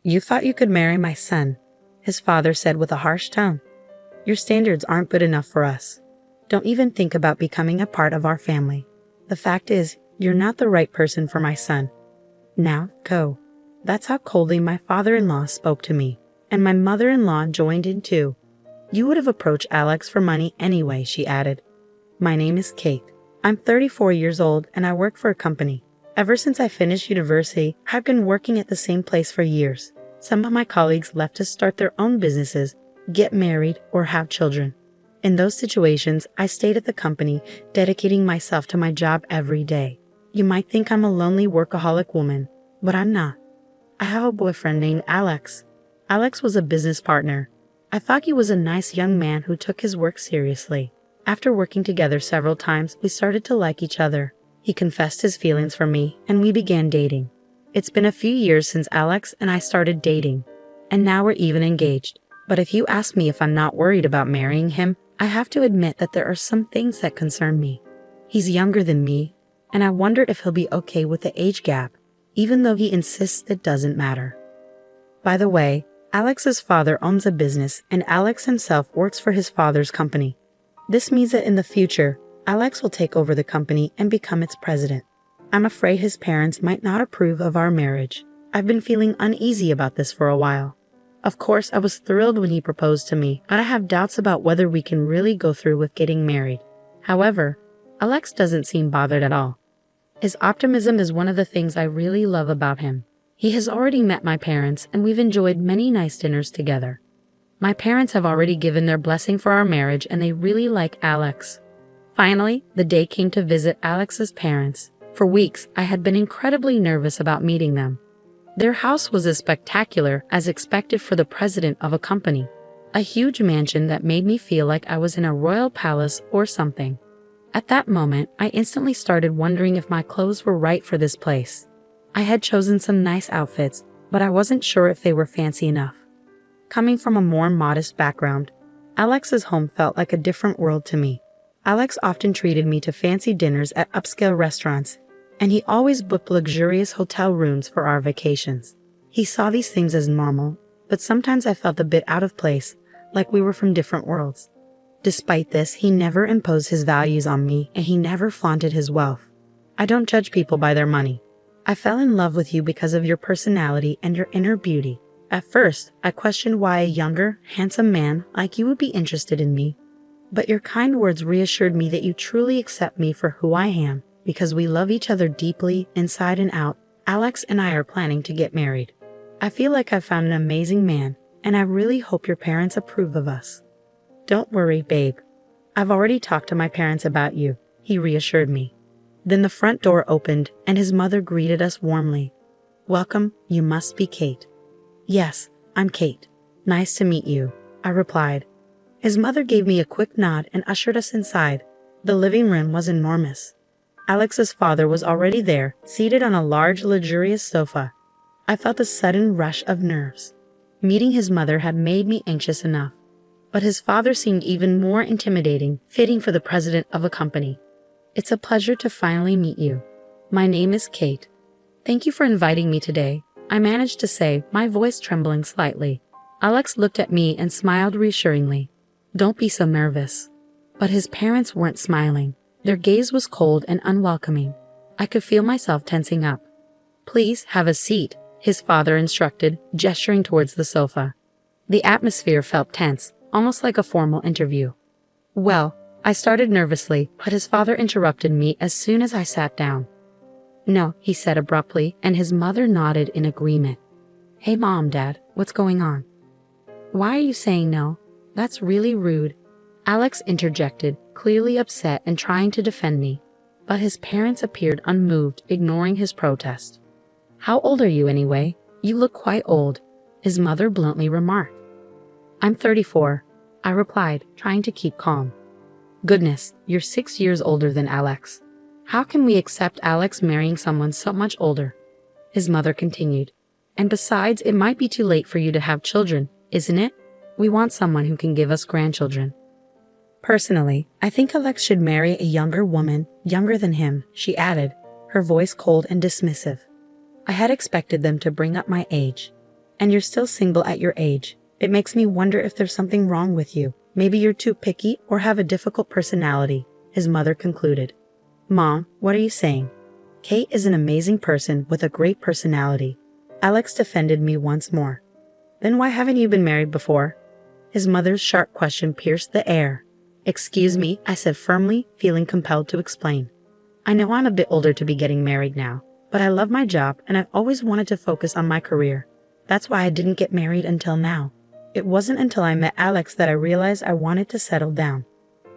"You thought you could marry my son," his father said with a harsh tone. "Your standards aren't good enough for us. Don't even think about becoming a part of our family. The fact is, you're not the right person for my son. Now, go." That's how coldly my father-in-law spoke to me, and my mother-in-law joined in too. "You would have approached Alex for money anyway," she added. "My name is Kate. I'm 34 years old and I work for a company. Ever since I finished university, I've been working at the same place for years. Some of my colleagues left to start their own businesses, get married, or have children. In those situations, I stayed at the company, dedicating myself to my job every day. You might think I'm a lonely workaholic woman, but I'm not. I have a boyfriend named Alex. Alex was a business partner. I thought he was a nice young man who took his work seriously. After working together several times, we started to like each other. He confessed his feelings for me, and we began dating. It's been a few years since Alex and I started dating, and now we're even engaged. But if you ask me if I'm not worried about marrying him, I have to admit that there are some things that concern me. He's younger than me, and I wonder if he'll be okay with the age gap, even though he insists it doesn't matter. By the way, Alex's father owns a business, and Alex himself works for his father's company. This means that in the future, Alex will take over the company and become its president. I'm afraid his parents might not approve of our marriage. I've been feeling uneasy about this for a while. Of course, I was thrilled when he proposed to me, but I have doubts about whether we can really go through with getting married. However, Alex doesn't seem bothered at all. His optimism is one of the things I really love about him. He has already met my parents, and we've enjoyed many nice dinners together. My parents have already given their blessing for our marriage, and they really like Alex. Finally, the day came to visit Alex's parents. For weeks, I had been incredibly nervous about meeting them. Their house was as spectacular as expected for the president of a company. A huge mansion that made me feel like I was in a royal palace or something. At that moment, I instantly started wondering if my clothes were right for this place. I had chosen some nice outfits, but I wasn't sure if they were fancy enough. Coming from a more modest background, Alex's home felt like a different world to me. Alex often treated me to fancy dinners at upscale restaurants, and he always booked luxurious hotel rooms for our vacations. He saw these things as normal, but sometimes I felt a bit out of place, like we were from different worlds. Despite this, he never imposed his values on me, and he never flaunted his wealth. I don't judge people by their money. I fell in love with you because of your personality and your inner beauty. At first, I questioned why a younger, handsome man like you would be interested in me. But your kind words reassured me that you truly accept me for who I am, because we love each other deeply, inside and out. Alex and I are planning to get married. I feel like I've found an amazing man, and I really hope your parents approve of us. Don't worry, babe. I've already talked to my parents about you, he reassured me. Then the front door opened, and his mother greeted us warmly. Welcome, you must be Kate. Yes, I'm Kate. Nice to meet you, I replied. His mother gave me a quick nod and ushered us inside. The living room was enormous. Alex's father was already there, seated on a large, luxurious sofa. I felt a sudden rush of nerves. Meeting his mother had made me anxious enough, but his father seemed even more intimidating, fitting for the president of a company. It's a pleasure to finally meet you. My name is Kate. Thank you for inviting me today, I managed to say, my voice trembling slightly. Alex looked at me and smiled reassuringly. Don't be so nervous. But his parents weren't smiling. Their gaze was cold and unwelcoming. I could feel myself tensing up. Please have a seat, his father instructed, gesturing towards the sofa. The atmosphere felt tense, almost like a formal interview. Well, I started nervously, but his father interrupted me as soon as I sat down. No, he said abruptly, and his mother nodded in agreement. Hey Mom, Dad, what's going on? Why are you saying no? That's really rude. Alex interjected, clearly upset and trying to defend me. But his parents appeared unmoved, ignoring his protest. How old are you anyway? You look quite old, his mother bluntly remarked. I'm 34, I replied, trying to keep calm. Goodness, you're 6 years older than Alex. How can we accept Alex marrying someone so much older? His mother continued. And besides, it might be too late for you to have children, isn't it? We want someone who can give us grandchildren. Personally, I think Alex should marry a younger woman, younger than him, she added, her voice cold and dismissive. I had expected them to bring up my age. And you're still single at your age. It makes me wonder if there's something wrong with you. Maybe you're too picky or have a difficult personality, his mother concluded. Mom, what are you saying? Kate is an amazing person with a great personality. Alex defended me once more. Then why haven't you been married before? His mother's sharp question pierced the air. Excuse me, I said firmly, feeling compelled to explain. I know I'm a bit older to be getting married now, but I love my job and I've always wanted to focus on my career. That's why I didn't get married until now. It wasn't until I met Alex that I realized I wanted to settle down.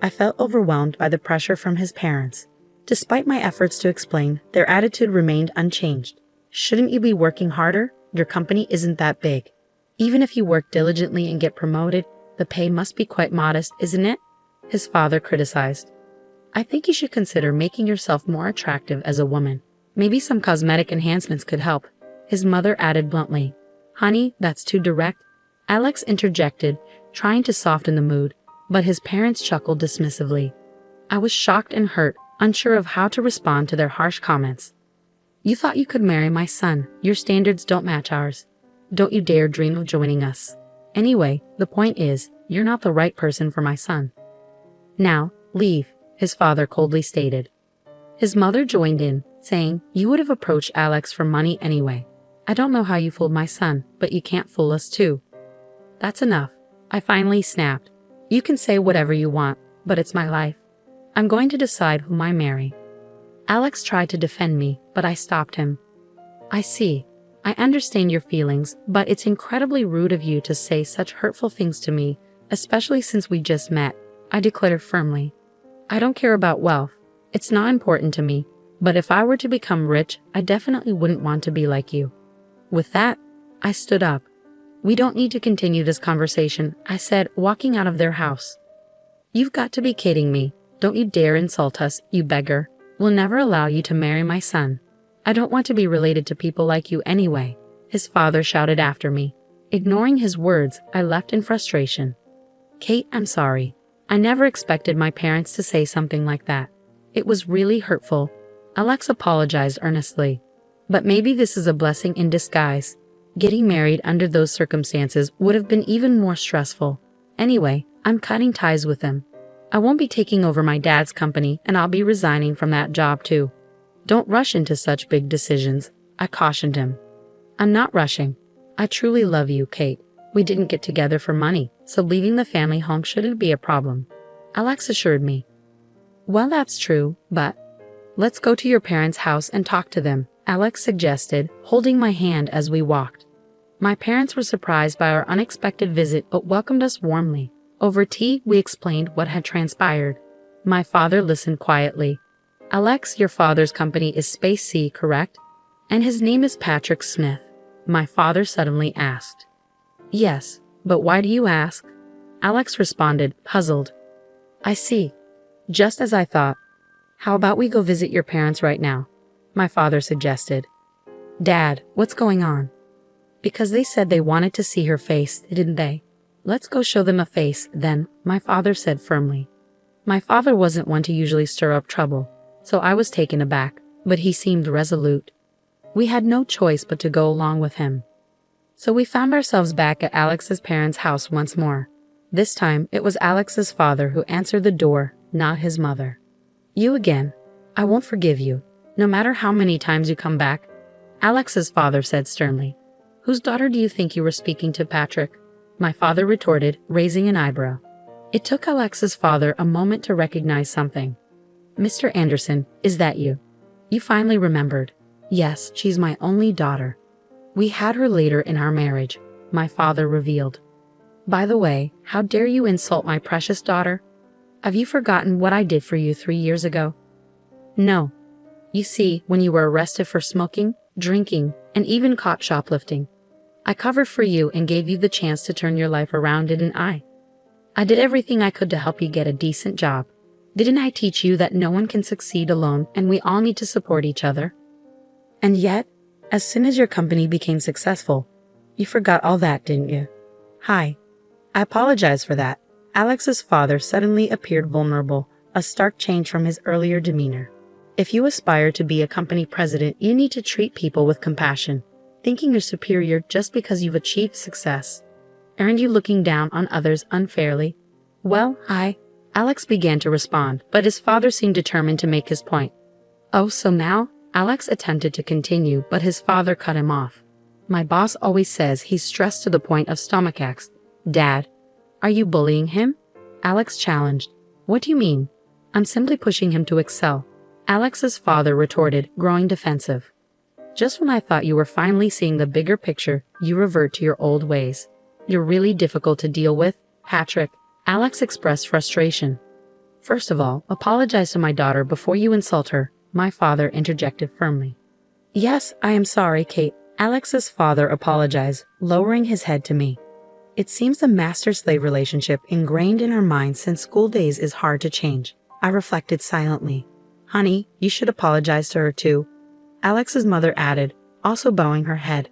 I felt overwhelmed by the pressure from his parents. Despite my efforts to explain, their attitude remained unchanged. Shouldn't you be working harder? Your company isn't that big. Even if you work diligently and get promoted, the pay must be quite modest, isn't it? His father criticized. I think you should consider making yourself more attractive as a woman. Maybe some cosmetic enhancements could help, his mother added bluntly. Honey, that's too direct. Alex interjected, trying to soften the mood, but his parents chuckled dismissively. I was shocked and hurt, unsure of how to respond to their harsh comments. You thought you could marry my son. Your standards don't match ours. Don't you dare dream of joining us. Anyway, the point is, you're not the right person for my son. Now, leave, his father coldly stated. His mother joined in, saying, You would have approached Alex for money anyway. I don't know how you fooled my son, but you can't fool us too. That's enough, I finally snapped. You can say whatever you want, but it's my life. I'm going to decide whom I marry. Alex tried to defend me, but I stopped him. I see. I understand your feelings, but it's incredibly rude of you to say such hurtful things to me, especially since we just met, I declared firmly. I don't care about wealth. It's not important to me, but if I were to become rich, I definitely wouldn't want to be like you. With that, I stood up. We don't need to continue this conversation, I said, walking out of their house. You've got to be kidding me. Don't you dare insult us, you beggar. We'll never allow you to marry my son. I don't want to be related to people like you anyway, his father shouted after me. Ignoring his words, I left in frustration. Kate, I'm sorry. I never expected my parents to say something like that. It was really hurtful. Alex apologized earnestly. But maybe this is a blessing in disguise. Getting married under those circumstances would have been even more stressful. Anyway, I'm cutting ties with him. I won't be taking over my dad's company and I'll be resigning from that job too. Don't rush into such big decisions, I cautioned him. I'm not rushing. I truly love you, Kate. We didn't get together for money, so leaving the family home shouldn't be a problem, Alex assured me. Well, that's true, but let's go to your parents' house and talk to them, Alex suggested, holding my hand as we walked. My parents were surprised by our unexpected visit but welcomed us warmly. Over tea, we explained what had transpired. My father listened quietly. Alex, your father's company is Space C, correct? And his name is Patrick Smith, my father suddenly asked. Yes, but why do you ask? Alex responded, puzzled. I see. Just as I thought. How about we go visit your parents right now? My father suggested. Dad, what's going on? Because they said they wanted to see her face, didn't they? Let's go show them a face, then, my father said firmly. My father wasn't one to usually stir up trouble, so I was taken aback, but he seemed resolute. We had no choice but to go along with him. So we found ourselves back at Alex's parents' house once more. This time, it was Alex's father who answered the door, not his mother. You again. I won't forgive you, no matter how many times you come back, Alex's father said sternly. Whose daughter do you think you were speaking to, Patrick? My father retorted, raising an eyebrow. It took Alex's father a moment to recognize something. Mr. Anderson, is that you? You finally remembered. Yes, she's my only daughter. We had her later in our marriage, my father revealed. By the way, how dare you insult my precious daughter? Have you forgotten what I did for you 3 years ago? No. You see, when you were arrested for smoking, drinking, and even caught shoplifting, I covered for you and gave you the chance to turn your life around, didn't I? I did everything I could to help you get a decent job. Didn't I teach you that no one can succeed alone and we all need to support each other? And yet, as soon as your company became successful, you forgot all that, didn't you? Hi. I apologize for that. Alex's father suddenly appeared vulnerable, a stark change from his earlier demeanor. If you aspire to be a company president, you need to treat people with compassion. thinking you're superior just because you've achieved success. Aren't you looking down on others unfairly? Well, Alex began to respond, but his father seemed determined to make his point. Oh, so now? Alex attempted to continue, but his father cut him off. My boss always says he's stressed to the point of stomachaches. Dad, are you bullying him? Alex challenged. What do you mean? I'm simply pushing him to excel. Alex's father retorted, growing defensive. Just when I thought you were finally seeing the bigger picture, you revert to your old ways. You're really difficult to deal with, Patrick. Alex expressed frustration. First of all, apologize to my daughter before you insult her, my father interjected firmly. Yes, I am sorry, Kate. Alex's father apologized, lowering his head to me. It seems the master-slave relationship ingrained in our minds since school days is hard to change. I reflected silently. Honey, you should apologize to her too. Alex's mother added, also bowing her head.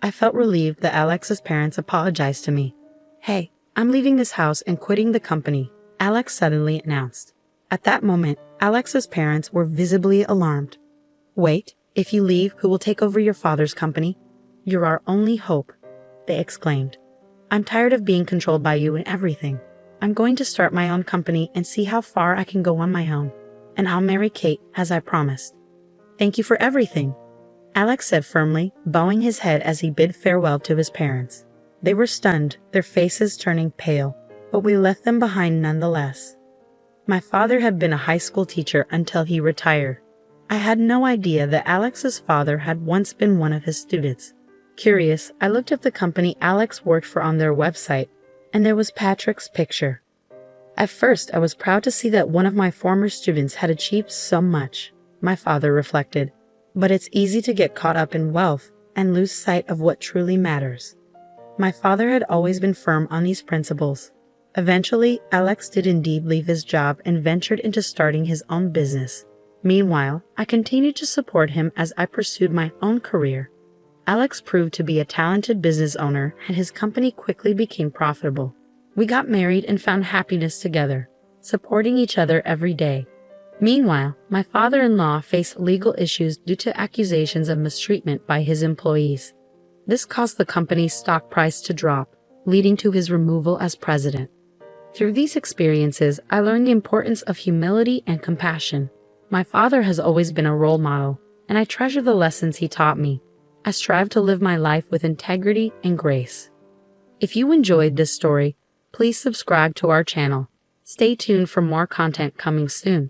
I felt relieved that Alex's parents apologized to me. Hey, I'm leaving this house and quitting the company, Alex suddenly announced. At that moment, Alex's parents were visibly alarmed. Wait, if you leave, who will take over your father's company? You're our only hope, they exclaimed. I'm tired of being controlled by you and everything. I'm going to start my own company and see how far I can go on my own. And I'll marry Kate, as I promised. Thank you for everything, Alex said firmly, bowing his head as he bid farewell to his parents. They were stunned, their faces turning pale, but we left them behind nonetheless. My father had been a high school teacher until he retired. I had no idea that Alex's father had once been one of his students. Curious, I looked up the company Alex worked for on their website, and there was Patrick's picture. At first, I was proud to see that one of my former students had achieved so much, my father reflected. But it's easy to get caught up in wealth and lose sight of what truly matters. My father had always been firm on these principles. Eventually, Alex did indeed leave his job and ventured into starting his own business. Meanwhile, I continued to support him as I pursued my own career. Alex proved to be a talented business owner, and his company quickly became profitable. We got married and found happiness together, supporting each other every day. Meanwhile, my father-in-law faced legal issues due to accusations of mistreatment by his employees. This caused the company's stock price to drop, leading to his removal as president. Through these experiences, I learned the importance of humility and compassion. My father has always been a role model, and I treasure the lessons he taught me. I strive to live my life with integrity and grace. If you enjoyed this story, please subscribe to our channel. Stay tuned for more content coming soon.